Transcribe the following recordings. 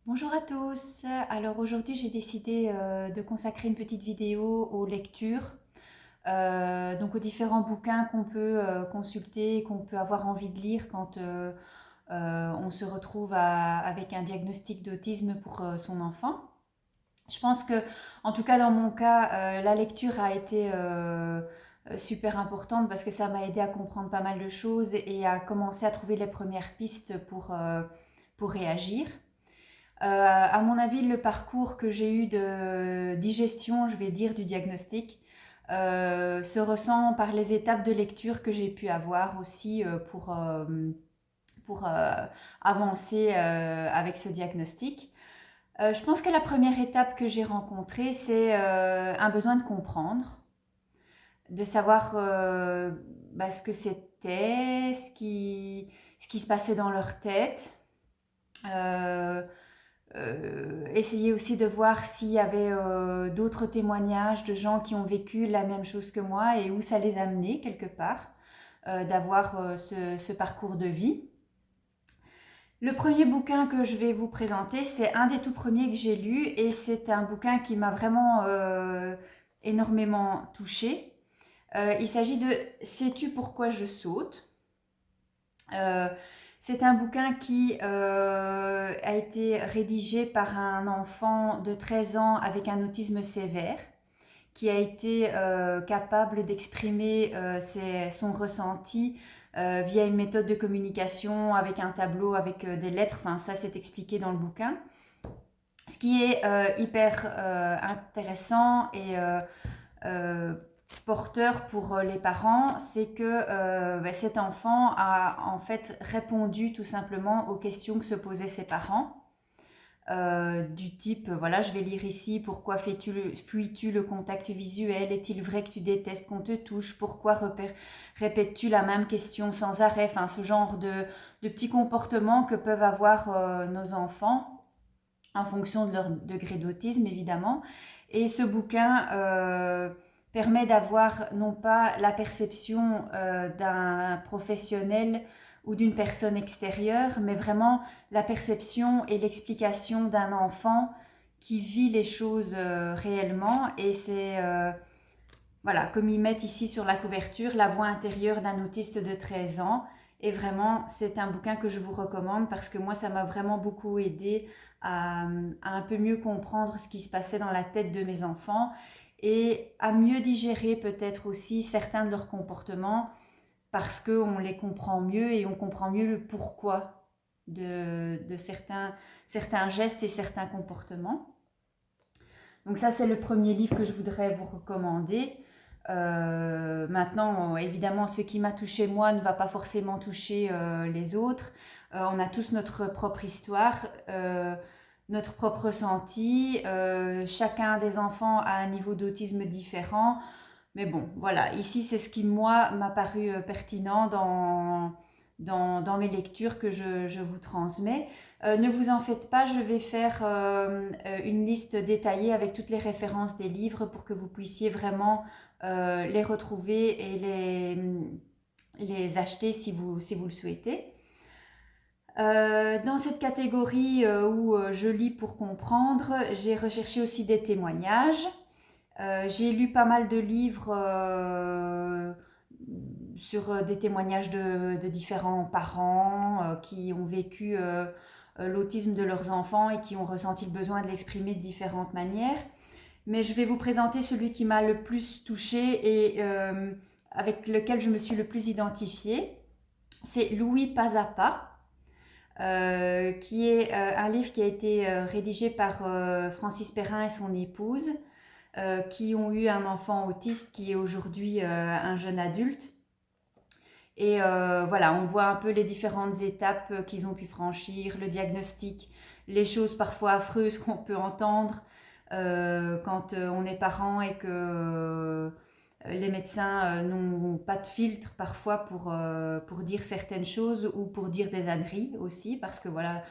Bonjour à tous. Alors aujourd'hui j'ai décidé de consacrer une petite vidéo aux lectures, donc aux différents bouquins qu'on peut consulter, qu'on peut avoir envie de lire quand on se retrouve avec un diagnostic d'autisme pour son enfant. Je pense que, en tout cas dans mon cas, la lecture a été super importante parce que ça m'a aidé à comprendre pas mal de choses et à commencer à trouver les premières pistes pour réagir. À mon avis, le parcours que j'ai eu de digestion, je vais dire, du diagnostic, se ressent par les étapes de lecture que j'ai pu avoir aussi pour avancer avec ce diagnostic. Je pense que la première étape que j'ai rencontrée, c'est un besoin de comprendre, de savoir ce que c'était, ce qui se passait dans leur tête. Euh, Essayer aussi de voir s'il y avait d'autres témoignages de gens qui ont vécu la même chose que moi et où ça les a amenés quelque part, d'avoir ce parcours de vie. Le premier bouquin que je vais vous présenter, c'est un des tout premiers que j'ai lu et c'est un bouquin qui m'a vraiment énormément touchée. Il s'agit de Sais-tu pourquoi je saute? Euh, c'est un bouquin qui a été rédigé par un enfant de 13 ans avec un autisme sévère, qui a été capable d'exprimer son ressenti via une méthode de communication avec un tableau, avec des lettres. Enfin, ça, c'est expliqué dans le bouquin. Ce qui est hyper intéressant et euh, porteur pour les parents, c'est que cet enfant a en fait répondu tout simplement aux questions que se posaient ses parents. Du type, voilà, je vais lire ici, pourquoi fuis-tu le contact visuel? Est-il vrai que tu détestes qu'on te touche? Pourquoi répètes-tu la même question sans arrêt? Enfin, ce genre de petits comportements que peuvent avoir nos enfants en fonction de leur degré d'autisme, évidemment. Et ce bouquin permet d'avoir non pas la perception d'un professionnel ou d'une personne extérieure, mais vraiment la perception et l'explication d'un enfant qui vit les choses réellement. Et c'est, voilà, comme ils mettent ici sur la couverture, la voix intérieure d'un autiste de 13 ans. Et vraiment, c'est un bouquin que je vous recommande parce que moi, ça m'a vraiment beaucoup aidé à un peu mieux comprendre ce qui se passait dans la tête de mes enfants et à mieux digérer peut-être aussi certains de leurs comportements parce qu'on les comprend mieux et on comprend mieux le pourquoi de certains gestes et certains comportements. Donc ça, c'est le premier livre que je voudrais vous recommander. Maintenant, évidemment, ce qui m'a touché moi ne va pas forcément toucher les autres. On a tous notre propre histoire, notre propre ressenti. Chacun des enfants a un niveau d'autisme différent. Mais bon, voilà, ici, c'est ce qui, moi, m'a paru pertinent dans mes lectures que je vous transmets. Ne vous en faites pas, je vais faire une liste détaillée avec toutes les références des livres pour que vous puissiez vraiment les retrouver et les acheter si vous le souhaitez. Dans cette catégorie où je lis pour comprendre, j'ai recherché aussi des témoignages. J'ai lu pas mal de livres sur des témoignages de différents parents qui ont vécu l'autisme de leurs enfants et qui ont ressenti le besoin de l'exprimer de différentes manières. Mais je vais vous présenter celui qui m'a le plus touchée et avec lequel je me suis le plus identifiée. C'est Louis Pas à Pas, qui est un livre qui a été rédigé par Francis Perrin et son épouse, qui ont eu un enfant autiste qui est aujourd'hui un jeune adulte. Et voilà, on voit un peu les différentes étapes qu'ils ont pu franchir, le diagnostic, les choses parfois affreuses qu'on peut entendre quand on est parent et que les médecins n'ont pas de filtre parfois pour dire certaines choses ou pour dire des âneries aussi, parce que voilà,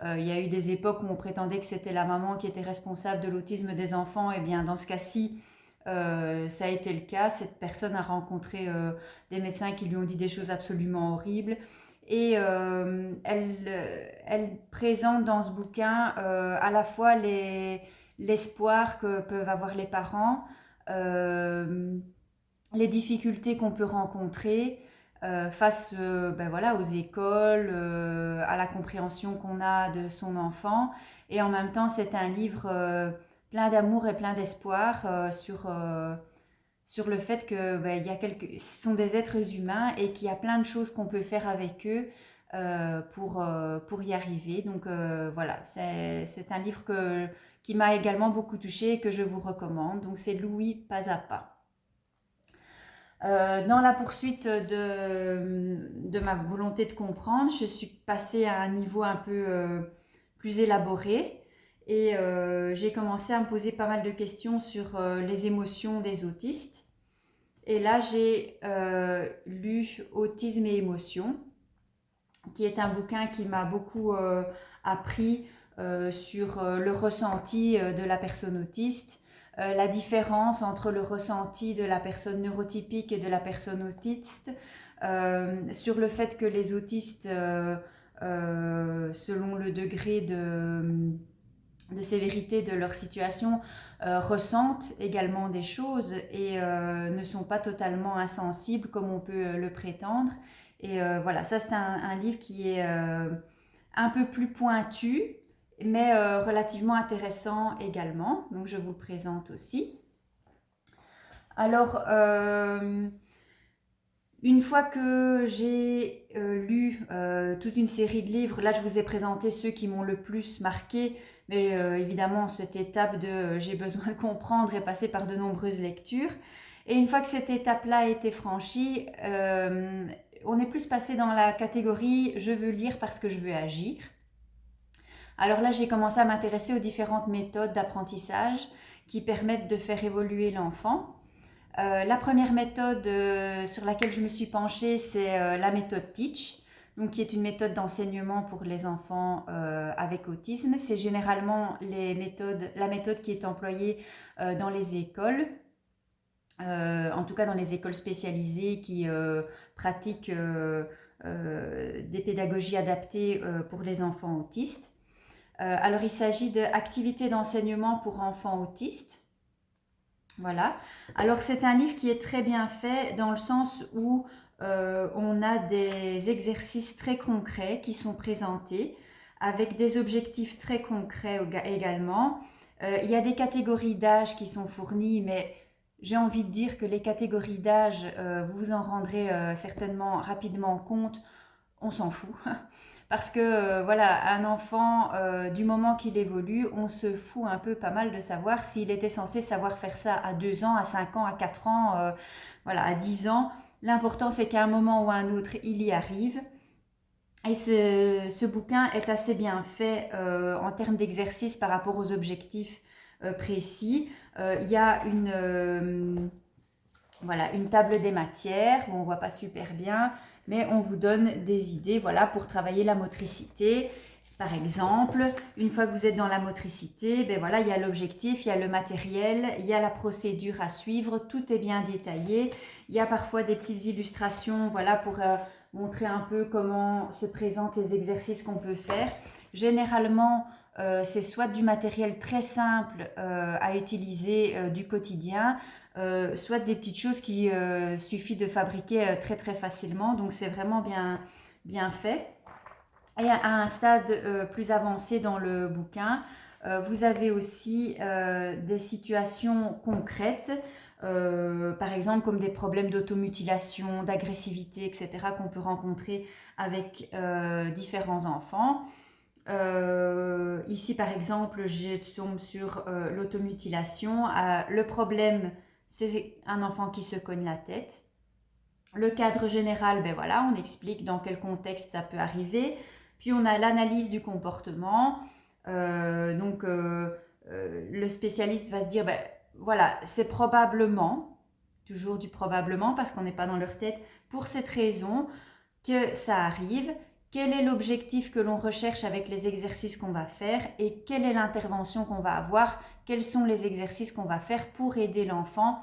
il y a eu des époques où on prétendait que c'était la maman qui était responsable de l'autisme des enfants, et bien dans ce cas-ci, ça a été le cas. Cette personne a rencontré des médecins qui lui ont dit des choses absolument horribles. et elle présente dans ce bouquin à la fois l'espoir que peuvent avoir les parents, les difficultés qu'on peut rencontrer face ben voilà, aux écoles, à la compréhension qu'on a de son enfant. Et en même temps, c'est un livre plein d'amour et plein d'espoir sur le fait que ben, ce sont des êtres humains et qu'il y a plein de choses qu'on peut faire avec eux pour y arriver. Donc voilà, c'est un livre qui m'a également beaucoup touchée et que je vous recommande. Donc c'est Louis Pas à Pas. Dans la poursuite de ma volonté de comprendre, je suis passée à un niveau un peu plus élaboré et j'ai commencé à me poser pas mal de questions sur les émotions des autistes. Et là, j'ai lu Autisme et émotions, qui est un bouquin qui m'a beaucoup appris sur le ressenti de la personne autiste, la différence entre le ressenti de la personne neurotypique et de la personne autiste, sur le fait que les autistes, selon le degré de sévérité de leur situation, ressentent également des choses et ne sont pas totalement insensibles comme on peut le prétendre. Et voilà, ça c'est un livre qui est un peu plus pointu, mais relativement intéressant également. Donc je vous le présente aussi. Alors, une fois que j'ai lu toute une série de livres, là je vous ai présenté ceux qui m'ont le plus marqué, mais évidemment cette étape de j'ai besoin de comprendre est passée par de nombreuses lectures. Et une fois que cette étape-là a été franchie, on est plus passé dans la catégorie je veux lire parce que je veux agir. Alors là, j'ai commencé à m'intéresser aux différentes méthodes d'apprentissage qui permettent de faire évoluer l'enfant. La première méthode sur laquelle je me suis penchée, c'est la méthode Teach, donc qui est une méthode d'enseignement pour les enfants avec autisme. C'est généralement la méthode qui est employée dans les écoles, en tout cas dans les écoles spécialisées qui pratiquent des pédagogies adaptées pour les enfants autistes. Alors, il s'agit d'activités d'enseignement pour enfants autistes. Voilà. Alors, c'est un livre qui est très bien fait dans le sens où on a des exercices très concrets qui sont présentés avec des objectifs très concrets également. Il y a des catégories d'âge qui sont fournies, mais j'ai envie de dire que les catégories d'âge, vous vous en rendrez certainement rapidement compte, on s'en fout. Parce que voilà, un enfant, du moment qu'il évolue, on se fout un peu pas mal de savoir s'il était censé savoir faire ça à 2 ans, à 5 ans, à 4 ans, voilà, à 10 ans. L'important, c'est qu'à un moment ou à un autre, il y arrive. Et ce bouquin est assez bien fait en termes d'exercice par rapport aux objectifs précis. Il y a voilà, une table des matières où on ne voit pas super bien, mais on vous donne des idées voilà, pour travailler la motricité. Par exemple, une fois que vous êtes dans la motricité, ben voilà, il y a l'objectif, il y a le matériel, il y a la procédure à suivre, tout est bien détaillé. Il y a parfois des petites illustrations voilà, pour montrer un peu comment se présentent les exercices qu'on peut faire. Généralement, c'est soit du matériel très simple à utiliser du quotidien, soit des petites choses qui suffit de fabriquer très très facilement. Donc c'est vraiment bien fait. Et à un stade plus avancé dans le bouquin, vous avez aussi des situations concrètes, par exemple comme des problèmes d'automutilation, d'agressivité, etc. qu'on peut rencontrer avec différents enfants. Ici par exemple, je tombe sur l'automutilation. Le problème, c'est un enfant qui se cogne la tête. Le cadre général, ben voilà, on explique dans quel contexte ça peut arriver. Puis on a l'analyse du comportement. Le spécialiste va se dire, ben voilà, c'est probablement, toujours du probablement parce qu'on n'est pas dans leur tête, pour cette raison que ça arrive. Quel est l'objectif que l'on recherche avec les exercices qu'on va faire et quelle est l'intervention qu'on va avoir, quels sont les exercices qu'on va faire pour aider l'enfant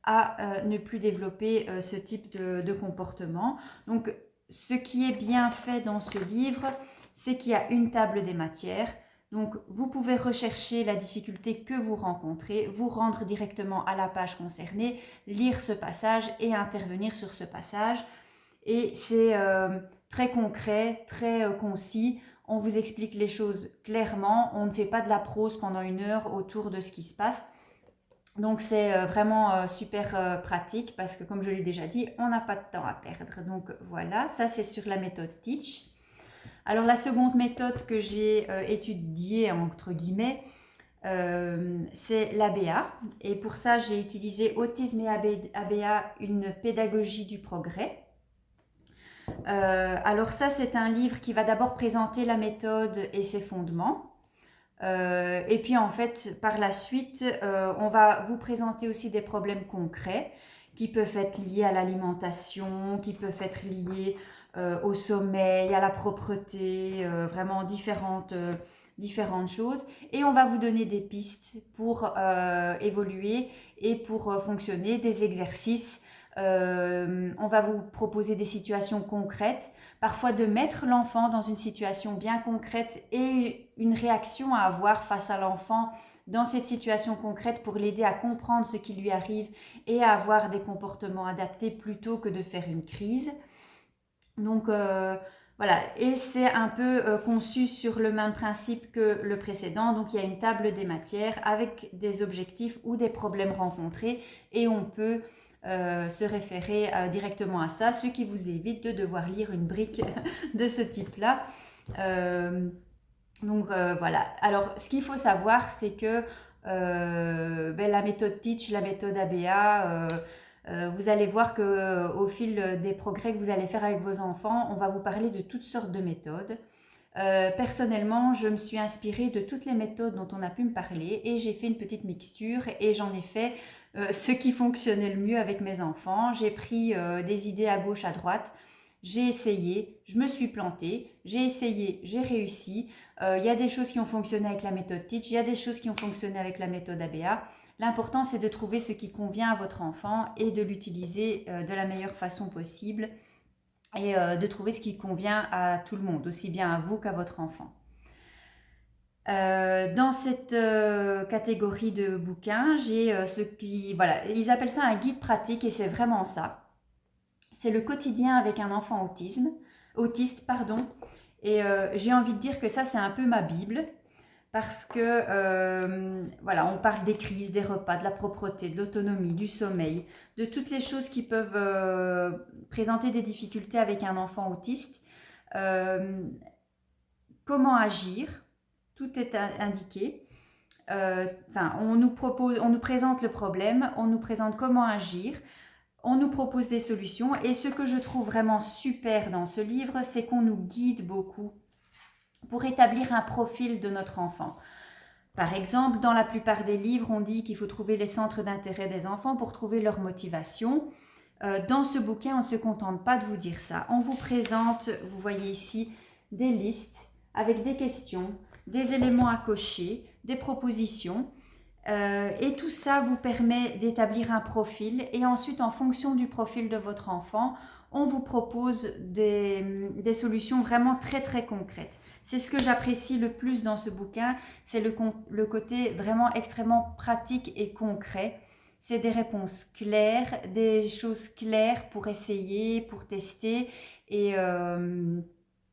à ne plus développer ce type de comportement. Donc ce qui est bien fait dans ce livre, c'est qu'il y a une table des matières. Donc, vous pouvez rechercher la difficulté que vous rencontrez, vous rendre directement à la page concernée, lire ce passage et intervenir sur ce passage. Et c'est très concret, très concis. On vous explique les choses clairement. On ne fait pas de la prose pendant 1 heure autour de ce qui se passe. Donc c'est vraiment super pratique parce que comme je l'ai déjà dit, on n'a pas de temps à perdre. Donc voilà, ça c'est sur la méthode Teach. Alors la seconde méthode que j'ai étudiée entre guillemets, c'est l'ABA. Et pour ça, j'ai utilisé Autisme et ABA, une pédagogie du progrès. Alors ça, c'est un livre qui va d'abord présenter la méthode et ses fondements. Et puis en fait, par la suite, on va vous présenter aussi des problèmes concrets qui peuvent être liés à l'alimentation, qui peuvent être liés au sommeil, à la propreté, vraiment différentes choses. Et on va vous donner des pistes pour évoluer et pour fonctionner, des exercices. On va vous proposer des situations concrètes, parfois de mettre l'enfant dans une situation bien concrète et une réaction à avoir face à l'enfant dans cette situation concrète pour l'aider à comprendre ce qui lui arrive et à avoir des comportements adaptés plutôt que de faire une crise. Donc voilà, et c'est un peu conçu sur le même principe que le précédent. Donc il y a une table des matières avec des objectifs ou des problèmes rencontrés et on peut se référer directement à ça, ce qui vous évite de devoir lire une brique de ce type-là. Donc voilà. Alors ce qu'il faut savoir, c'est que la méthode Teach, la méthode ABA, vous allez voir que au fil des progrès que vous allez faire avec vos enfants, on va vous parler de toutes sortes de méthodes. Personnellement, je me suis inspirée de toutes les méthodes dont on a pu me parler et j'ai fait une petite mixture et j'en ai fait ce qui fonctionnait le mieux avec mes enfants. J'ai pris des idées à gauche, à droite. J'ai essayé, je me suis plantée, j'ai essayé, j'ai réussi. Il y a des choses qui ont fonctionné avec la méthode Teach, il y a des choses qui ont fonctionné avec la méthode ABA. L'important, c'est de trouver ce qui convient à votre enfant et de l'utiliser de la meilleure façon possible et de trouver ce qui convient à tout le monde, aussi bien à vous qu'à votre enfant. Dans cette catégorie de bouquins, j'ai ce qui, voilà, ils appellent ça un guide pratique et c'est vraiment ça. C'est le quotidien avec un enfant autiste, pardon. Et j'ai envie de dire que ça, c'est un peu ma Bible parce que voilà, on parle des crises, des repas, de la propreté, de l'autonomie, du sommeil, de toutes les choses qui peuvent présenter des difficultés avec un enfant autiste. Comment agir, tout est indiqué. On nous présente le problème, on nous présente comment agir, on nous propose des solutions. Et ce que je trouve vraiment super dans ce livre, c'est qu'on nous guide beaucoup pour établir un profil de notre enfant. Par exemple, dans la plupart des livres, on dit qu'il faut trouver les centres d'intérêt des enfants pour trouver leur motivation. Dans ce bouquin, on ne se contente pas de vous dire ça. On vous présente, vous voyez ici, des listes avec des questions, des éléments à cocher, des propositions. Et tout ça vous permet d'établir un profil. Et ensuite, en fonction du profil de votre enfant, on vous propose des solutions vraiment très très concrètes. C'est ce que j'apprécie le plus dans ce bouquin, c'est le côté vraiment extrêmement pratique et concret. C'est des réponses claires, des choses claires pour essayer, pour tester. Et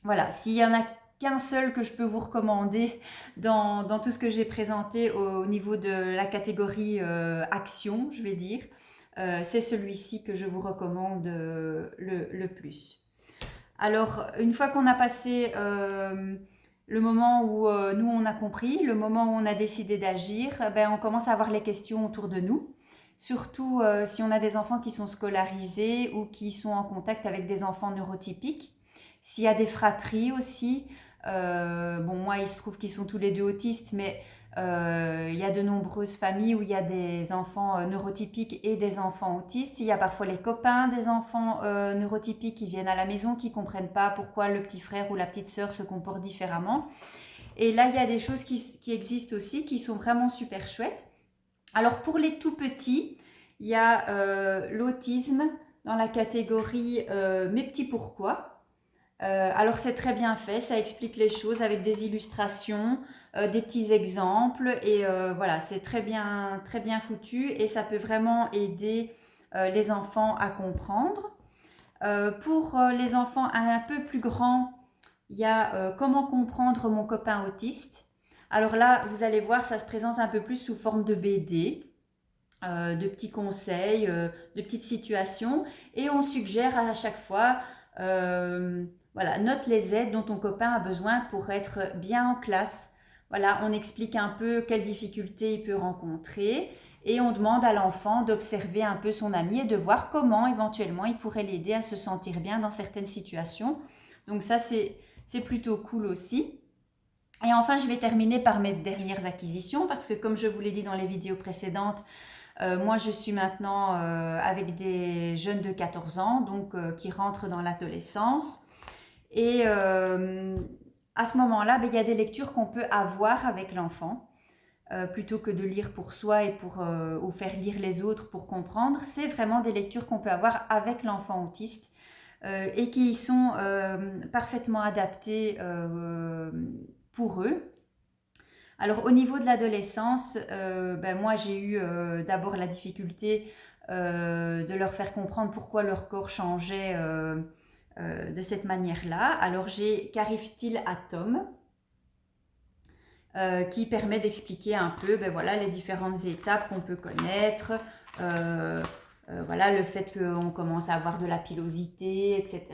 voilà, s'il y en a qu'un seul que je peux vous recommander dans tout ce que j'ai présenté au niveau de la catégorie action, je vais dire, c'est celui-ci que je vous recommande le plus. Alors, une fois qu'on a passé le moment où nous on a compris, le moment où on a décidé d'agir, on commence à avoir les questions autour de nous. Surtout si on a des enfants qui sont scolarisés ou qui sont en contact avec des enfants neurotypiques. S'il y a des fratries aussi, moi il se trouve qu'ils sont tous les deux autistes, mais il y a de nombreuses familles où il y a des enfants neurotypiques et des enfants autistes. Il y a parfois les copains des enfants neurotypiques qui viennent à la maison, qui ne comprennent pas pourquoi le petit frère ou la petite sœur se comporte différemment. Et là, il y a des choses qui existent aussi, qui sont vraiment super chouettes. Alors pour les tout petits, il y a l'autisme dans la catégorie Mes petits pourquoi. Alors c'est très bien fait, ça explique les choses avec des illustrations, des petits exemples et voilà, c'est très bien foutu et ça peut vraiment aider les enfants à comprendre. Pour les enfants un peu plus grands, il y a Comment comprendre mon copain autiste. Alors là, vous allez voir, ça se présente un peu plus sous forme de BD, de petits conseils, de petites situations. Et on suggère à chaque fois, voilà, note les aides dont ton copain a besoin pour être bien en classe. Voilà, on explique un peu quelles difficultés il peut rencontrer et on demande à l'enfant d'observer un peu son ami et de voir comment éventuellement il pourrait l'aider à se sentir bien dans certaines situations. Donc ça, c'est plutôt cool aussi. Et enfin, je vais terminer par mes dernières acquisitions parce que comme je vous l'ai dit dans les vidéos précédentes, moi je suis maintenant avec des jeunes de 14 ans, donc qui rentrent dans l'adolescence. Et à ce moment-là, ben, il y a des lectures qu'on peut avoir avec l'enfant. Plutôt que de lire pour soi et ou faire lire les autres pour comprendre, c'est vraiment des lectures qu'on peut avoir avec l'enfant autiste et qui sont parfaitement adaptées pour eux. Alors au niveau de l'adolescence, ben, moi j'ai eu d'abord la difficulté de leur faire comprendre pourquoi leur corps changeait de cette manière-là. Alors j'ai Cariftil Atom qui permet d'expliquer un peu ben, voilà, les différentes étapes qu'on peut connaître, voilà, le fait qu'on commence à avoir de la pilosité, etc.,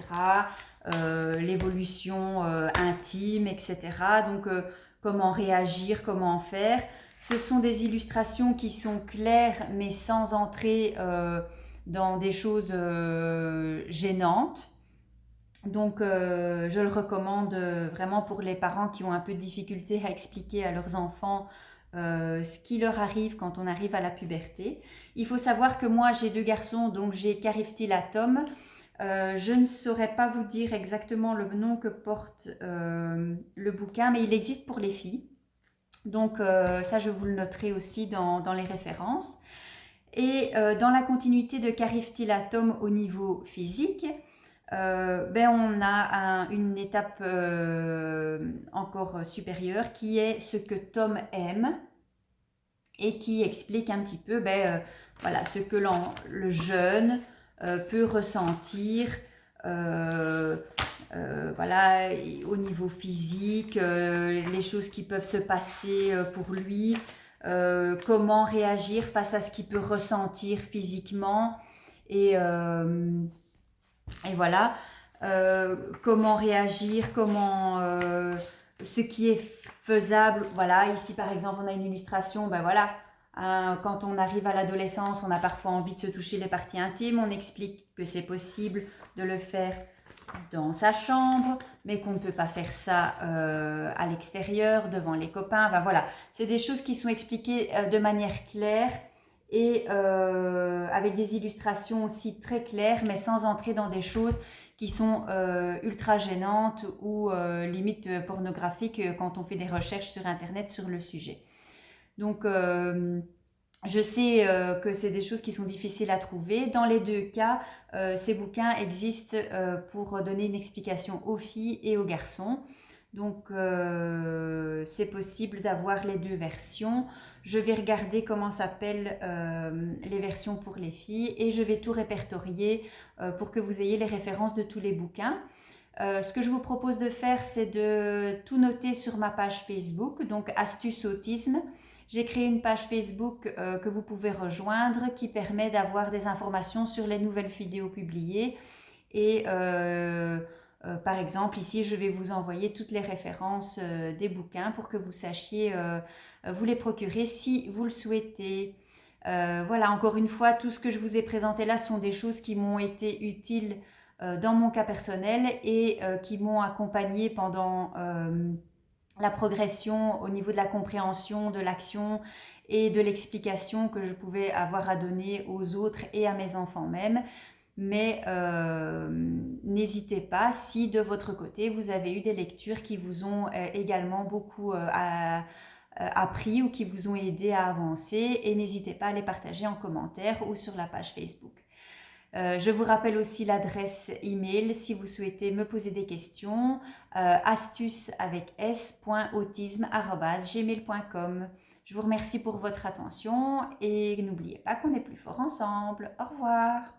l'évolution intime, etc. Donc, comment réagir, comment faire. Ce sont des illustrations qui sont claires, mais sans entrer dans des choses gênantes. Donc, je le recommande vraiment pour les parents qui ont un peu de difficulté à expliquer à leurs enfants ce qui leur arrive quand on arrive à la puberté. Il faut savoir que moi, j'ai deux garçons, donc j'ai Cariftil Atom. Je ne saurais pas vous dire exactement le nom que porte le bouquin, mais il existe pour les filles. Donc, ça, je vous le noterai aussi dans les références. Et dans la continuité de Cariftil Atom au niveau physique, ben on a une étape encore supérieure qui est ce que Tom aime et qui explique un petit peu ben, voilà, ce que le jeune peut ressentir voilà, au niveau physique, les choses qui peuvent se passer pour lui, comment réagir face à ce qu'il peut ressentir physiquement et voilà, comment réagir, ce qui est faisable. Voilà, ici par exemple, on a une illustration, ben voilà, quand on arrive à l'adolescence, on a parfois envie de se toucher les parties intimes. On explique que c'est possible de le faire dans sa chambre, mais qu'on ne peut pas faire ça à l'extérieur, devant les copains. Ben voilà, c'est des choses qui sont expliquées de manière claire et avec des illustrations aussi très claires, mais sans entrer dans des choses qui sont ultra gênantes ou limite pornographiques quand on fait des recherches sur Internet sur le sujet. Donc, je sais que c'est des choses qui sont difficiles à trouver. Dans les deux cas, ces bouquins existent pour donner une explication aux filles et aux garçons. Donc, c'est possible d'avoir les deux versions. Je vais regarder comment s'appellent les versions pour les filles et je vais tout répertorier pour que vous ayez les références de tous les bouquins. Ce que je vous propose de faire, c'est de tout noter sur ma page Facebook, donc Astuce Autisme. J'ai créé une page Facebook que vous pouvez rejoindre qui permet d'avoir des informations sur les nouvelles vidéos publiées. Et par exemple, ici, je vais vous envoyer toutes les références des bouquins pour que vous sachiez vous les procurer si vous le souhaitez. Voilà, encore une fois, tout ce que je vous ai présenté là sont des choses qui m'ont été utiles dans mon cas personnel et qui m'ont accompagnée pendant la progression au niveau de la compréhension, de l'action et de l'explication que je pouvais avoir à donner aux autres et à mes enfants même. Mais n'hésitez pas si de votre côté vous avez eu des lectures qui vous ont également beaucoup appris ou qui vous ont aidé à avancer et n'hésitez pas à les partager en commentaire ou sur la page Facebook. Je vous rappelle aussi l'adresse email si vous souhaitez me poser des questions, astuce avec s.autisme@gmail.com. Je vous remercie pour votre attention et n'oubliez pas qu'on est plus fort ensemble. Au revoir.